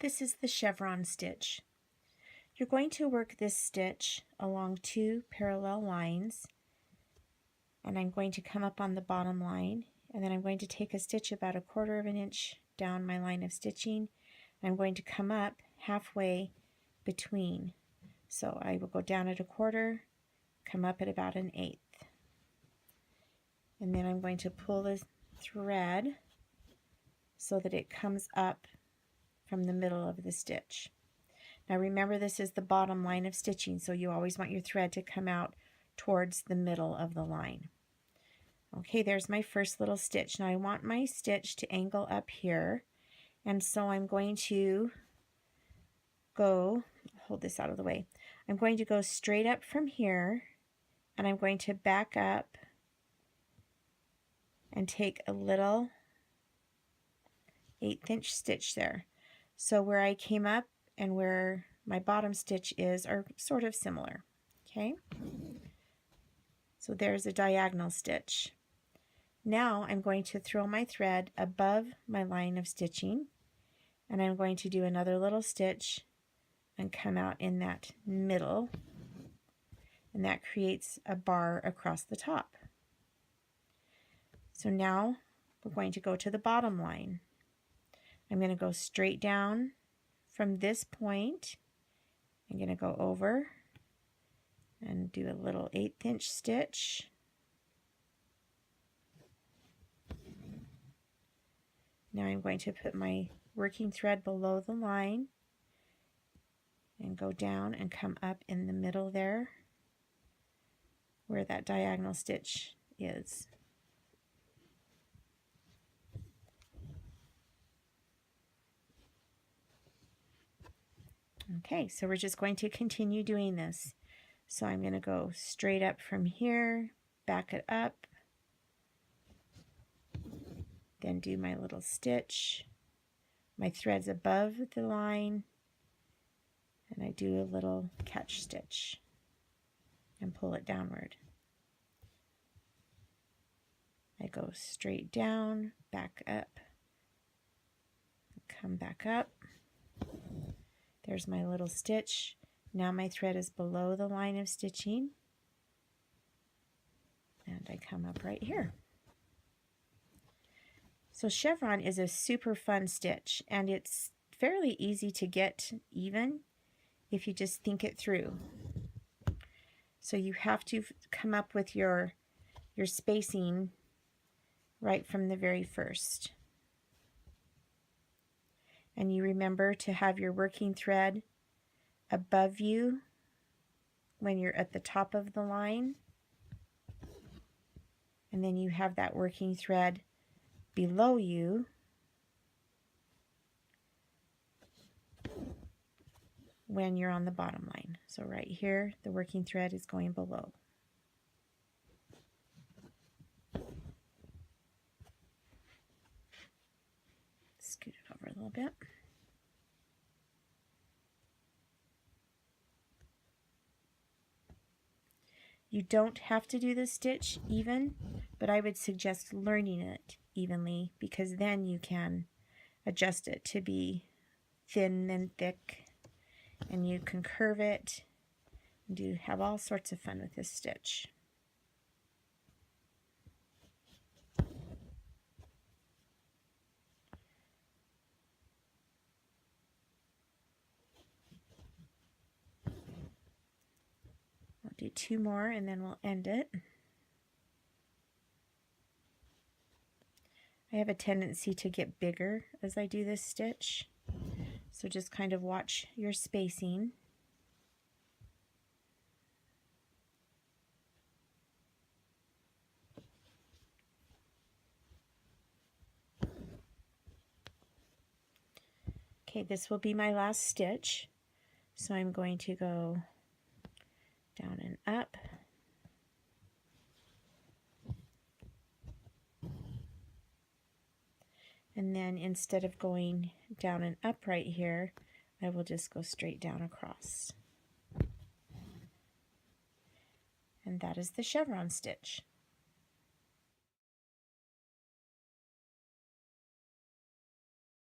This is the chevron stitch. You're going to work this stitch along 2 parallel lines, and I'm going to come up on the bottom line, and then I'm going to take a stitch about 1/4 of an inch down my line of stitching, and I'm going to come up halfway between. So I will go down at 1/4, come up at about 1/8. And then I'm going to pull the thread so that it comes up from the middle of the stitch. Now remember, this is the bottom line of stitching, so you always want your thread to come out towards the middle of the line. Okay, there's my first little stitch. Now I want my stitch to angle up here, and so I'm going to hold this out of the way. I'm going to go straight up from here, and I'm going to back up and take a little 1/8 inch stitch there. So where I came up and where my bottom stitch is are sort of similar. Okay, so there's a diagonal stitch. Now I'm going to throw my thread above my line of stitching, and I'm going to do another little stitch and come out in that middle, and that creates a bar across the top. So now we're going to go to the bottom line. I'm going to go straight down from this point. I'm going to go over and do a little 1/8 inch stitch. Now I'm going to put my working thread below the line and go down and come up in the middle there where that diagonal stitch is. Okay, so we're just going to continue doing this. So I'm going to go straight up from here, back it up, then do my little stitch. My thread's above the line, and I do a little catch stitch and pull it downward. I go straight down, back up, come back up. There's my little stitch. Now my thread is below the line of stitching, and I come up right here. So chevron is a super fun stitch, and it's fairly easy to get even if you just think it through. So you have to come up with your spacing right from the very first. And you remember to have your working thread above you when you're at the top of the line. And then you have that working thread below you when you're on the bottom line. So right here, the working thread is going below. Scoot it over a little bit. You don't have to do this stitch even, but I would suggest learning it evenly, because then you can adjust it to be thin and thick, and you can curve it, and you have all sorts of fun with this stitch. Do 2 more and then we'll end it. I have a tendency to get bigger as I do this stitch, so just kind of watch your spacing. Okay, this will be my last stitch, so I'm going to go down and up, and then instead of going down and up right here, I will just go straight down across. And that is the chevron stitch.